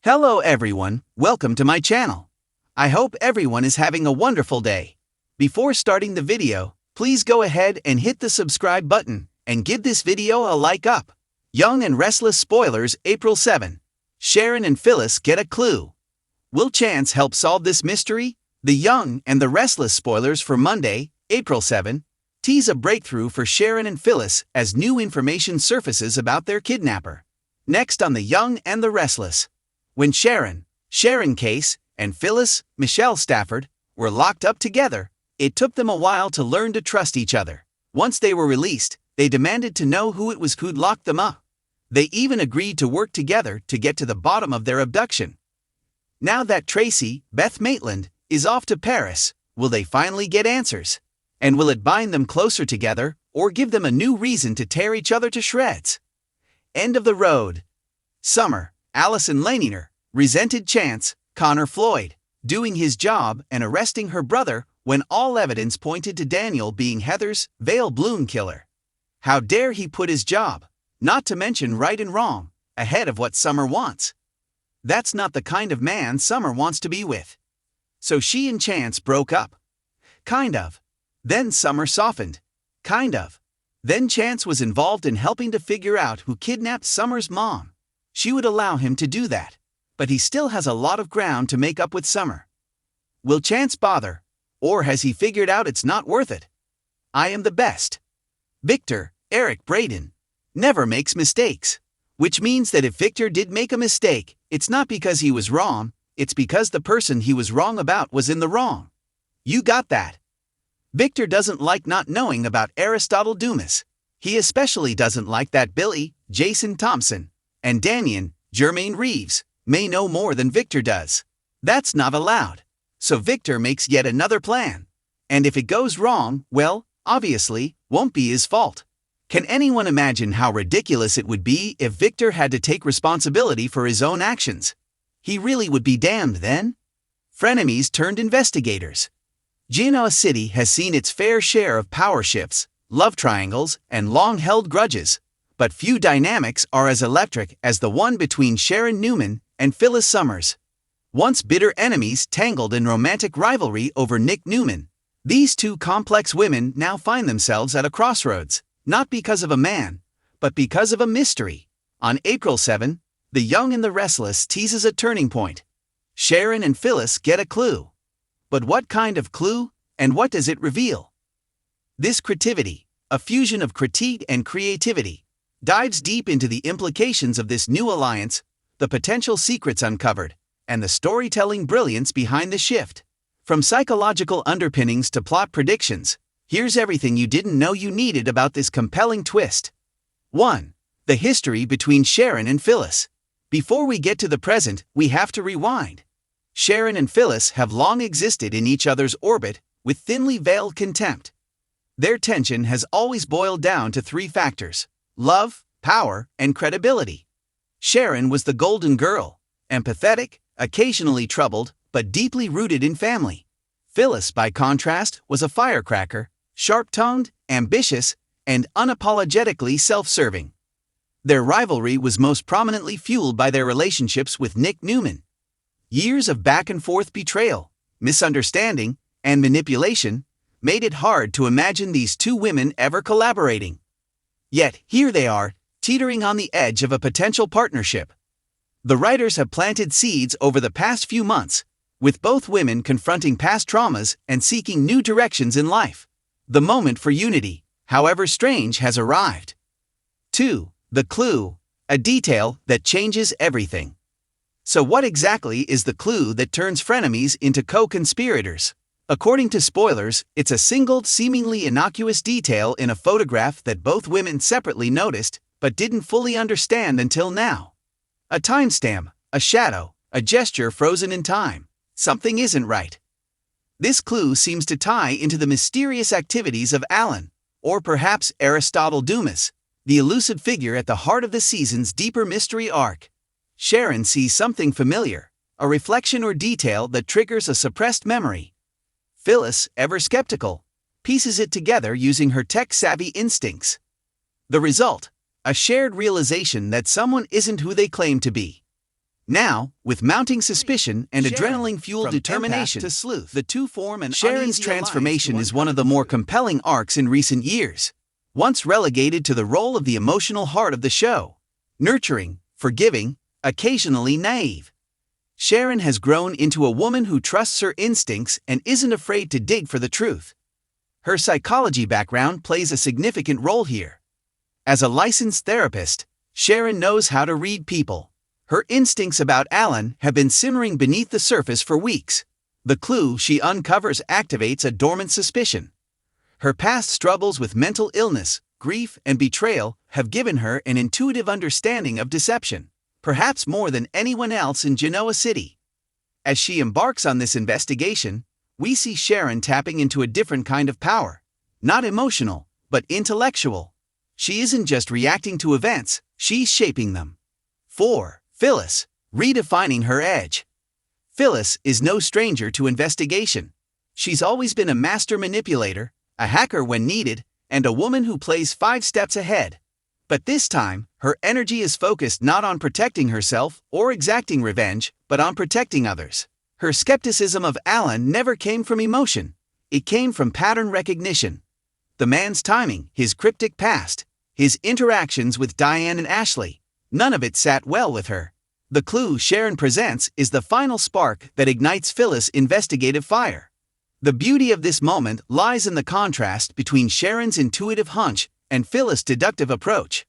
Hello everyone, welcome to my channel. I hope everyone is having a wonderful day. Before starting the video, please go ahead and hit the subscribe button and give this video a like up. Young and Restless spoilers April 7. Sharon and Phyllis get a clue. Will chance help solve this mystery? The Young and the Restless spoilers for Monday, April 7, tease a breakthrough for Sharon and Phyllis as new information surfaces about their kidnapper. Next on The Young and the Restless. When Sharon Case, and Phyllis, Michelle Stafford, were locked up together, it took them a while to learn to trust each other. Once they were released, they demanded to know who it was who'd locked them up. They even agreed to work together to get to the bottom of their abduction. Now that Tracy, Beth Maitland, is off to Paris, will they finally get answers? And will it bind them closer together, or give them a new reason to tear each other to shreds? End of the road. Summer, Allison Laniner, resented Chance, Connor Floyd, doing his job and arresting her brother when all evidence pointed to Daniel being Heather's Vale Bloom killer. How dare he put his job, not to mention right and wrong, ahead of what Summer wants? That's not the kind of man Summer wants to be with. So she and Chance broke up. Kind of. Then Summer softened. Kind of. Then Chance was involved in helping to figure out who kidnapped Summer's mom. She would allow him to do that. But he still has a lot of ground to make up with Summer. Will Chance bother? Or has he figured out it's not worth it? I am the best. Victor, Eric Braden, never makes mistakes. Which means that if Victor did make a mistake, it's not because he was wrong, it's because the person he was wrong about was in the wrong. You got that? Victor doesn't like not knowing about Aristotle Dumas. He especially doesn't like that Billy, Jason Thompson, and Daniel, Jermaine Reeves, may know more than Victor does. That's not allowed. So Victor makes yet another plan. And if it goes wrong, well, obviously, won't be his fault. Can anyone imagine how ridiculous it would be if Victor had to take responsibility for his own actions? He really would be damned then. Frenemies turned investigators. Genoa City has seen its fair share of power shifts, love triangles, and long-held grudges, but few dynamics are as electric as the one between Sharon Newman and Phyllis Summers. Once bitter enemies tangled in romantic rivalry over Nick Newman, these two complex women now find themselves at a crossroads, not because of a man, but because of a mystery. On April 7, The Young and the Restless teases a turning point. Sharon and Phyllis get a clue. But what kind of clue, and what does it reveal? This Critivity, a fusion of critique and creativity, dives deep into the implications of this new alliance, the potential secrets uncovered, and the storytelling brilliance behind the shift. From psychological underpinnings to plot predictions, here's everything you didn't know you needed about this compelling twist. 1. The history between Sharon and Phyllis. Before we get to the present, we have to rewind. Sharon and Phyllis have long existed in each other's orbit, with thinly veiled contempt. Their tension has always boiled down to three factors: love, power, and credibility. Sharon was the golden girl, empathetic, occasionally troubled, but deeply rooted in family. Phyllis, by contrast, was a firecracker, sharp-tongued, ambitious, and unapologetically self-serving. Their rivalry was most prominently fueled by their relationships with Nick Newman. Years of back-and-forth betrayal, misunderstanding, and manipulation made it hard to imagine these two women ever collaborating. Yet, here they are, teetering on the edge of a potential partnership. The writers have planted seeds over the past few months, with both women confronting past traumas and seeking new directions in life. The moment for unity, however strange, has arrived. 2. The clue, a detail that changes everything. So what exactly is the clue that turns frenemies into co-conspirators? According to spoilers, it's a single, seemingly innocuous detail in a photograph that both women separately noticed, but didn't fully understand until now. A timestamp, a shadow, a gesture frozen in time. Something isn't right. This clue seems to tie into the mysterious activities of Alan, or perhaps Aristotle Dumas, the elusive figure at the heart of the season's deeper mystery arc. Sharon sees something familiar, a reflection or detail that triggers a suppressed memory. Phyllis, ever skeptical, pieces it together using her tech-savvy instincts. The result: a shared realization that someone isn't who they claim to be. Now, with mounting suspicion and Sharon, adrenaline-fueled from determination, empath to sleuth, the two form an Sharon's uneasy transformation alliance is to one of the more compelling arcs in recent years. Once relegated to the role of the emotional heart of the show, nurturing, forgiving, occasionally naive, Sharon has grown into a woman who trusts her instincts and isn't afraid to dig for the truth. Her psychology background plays a significant role here. As a licensed therapist, Sharon knows how to read people. Her instincts about Alan have been simmering beneath the surface for weeks. The clue she uncovers activates a dormant suspicion. Her past struggles with mental illness, grief, and betrayal have given her an intuitive understanding of deception, perhaps more than anyone else in Genoa City. As she embarks on this investigation, we see Sharon tapping into a different kind of power. Not emotional, but intellectual. She isn't just reacting to events, she's shaping them. 4. Phyllis, redefining her edge. Phyllis is no stranger to investigation. She's always been a master manipulator, a hacker when needed, and a woman who plays 5 steps ahead. But this time, her energy is focused not on protecting herself or exacting revenge, but on protecting others. Her skepticism of Alan never came from emotion. It came from pattern recognition. The man's timing, his cryptic past, his interactions with Diane and Ashley, none of it sat well with her. The clue Sharon presents is the final spark that ignites Phyllis' investigative fire. The beauty of this moment lies in the contrast between Sharon's intuitive hunch and Phyllis' deductive approach.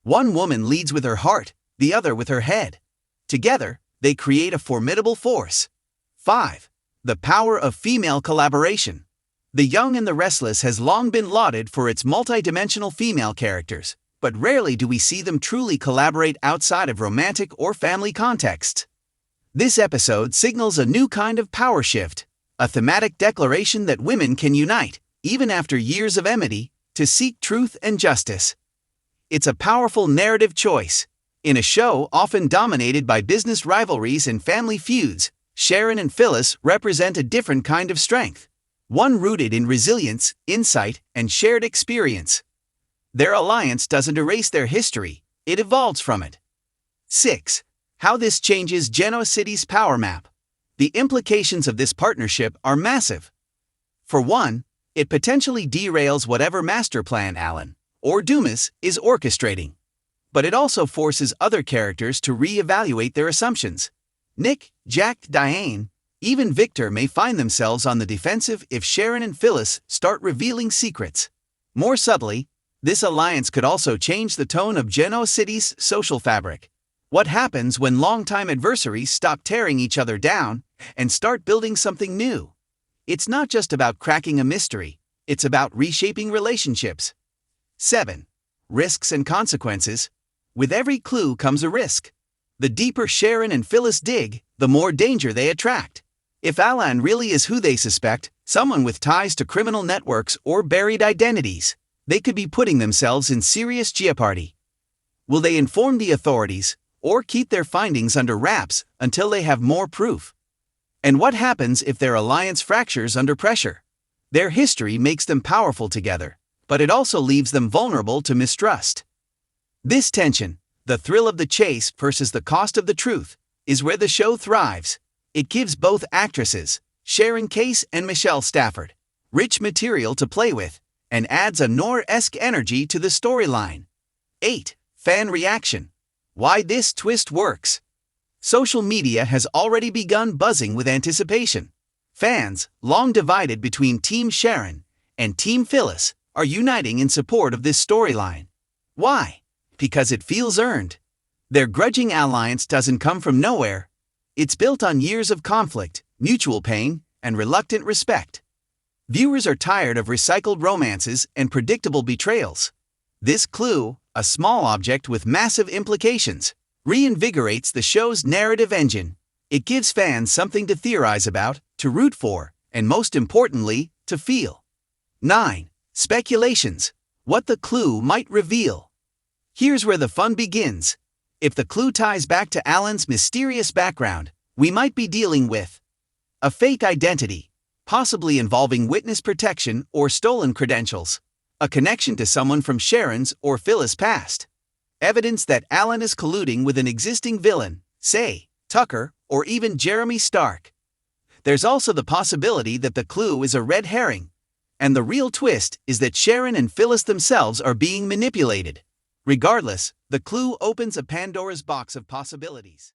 One woman leads with her heart, the other with her head. Together, they create a formidable force. 5. The power of female collaboration. The Young and the Restless has long been lauded for its multidimensional female characters, but rarely do we see them truly collaborate outside of romantic or family contexts. This episode signals a new kind of power shift, a thematic declaration that women can unite, even after years of enmity, to seek truth and justice. It's a powerful narrative choice. In a show often dominated by business rivalries and family feuds, Sharon and Phyllis represent a different kind of strength, one rooted in resilience, insight, and shared experience. Their alliance doesn't erase their history, it evolves from it. 6. How this changes Genoa City's power map. The implications of this partnership are massive. For one, it potentially derails whatever master plan Alan, or Dumas, is orchestrating. But it also forces other characters to re-evaluate their assumptions. Nick, Jack, Diane, even Victor may find themselves on the defensive if Sharon and Phyllis start revealing secrets. More subtly, this alliance could also change the tone of Genoa City's social fabric. What happens when longtime adversaries stop tearing each other down and start building something new? It's not just about cracking a mystery, it's about reshaping relationships. 7. Risks and consequences. With every clue comes a risk. The deeper Sharon and Phyllis dig, the more danger they attract. If Alan really is who they suspect, someone with ties to criminal networks or buried identities, they could be putting themselves in serious jeopardy. Will they inform the authorities, or keep their findings under wraps until they have more proof? And what happens if their alliance fractures under pressure? Their history makes them powerful together, but it also leaves them vulnerable to mistrust. This tension, the thrill of the chase versus the cost of the truth, is where the show thrives. It gives both actresses, Sharon Case and Michelle Stafford, rich material to play with, and adds a noir-esque energy to the storyline. 8. Fan reaction. Why this twist works. Social media has already begun buzzing with anticipation. Fans, long divided between Team Sharon and Team Phyllis, are uniting in support of this storyline. Why? Because it feels earned. Their grudging alliance doesn't come from nowhere. It's built on years of conflict, mutual pain, and reluctant respect. Viewers are tired of recycled romances and predictable betrayals. This clue, a small object with massive implications, reinvigorates the show's narrative engine. It gives fans something to theorize about, to root for, and most importantly, to feel. 9. Speculations. What the clue might reveal. Here's where the fun begins. If the clue ties back to Alan's mysterious background, we might be dealing with a fake identity, possibly involving witness protection or stolen credentials, a connection to someone from Sharon's or Phyllis' past, evidence that Alan is colluding with an existing villain, say, Tucker, or even Jeremy Stark. There's also the possibility that the clue is a red herring, and the real twist is that Sharon and Phyllis themselves are being manipulated. Regardless, the clue opens a Pandora's box of possibilities.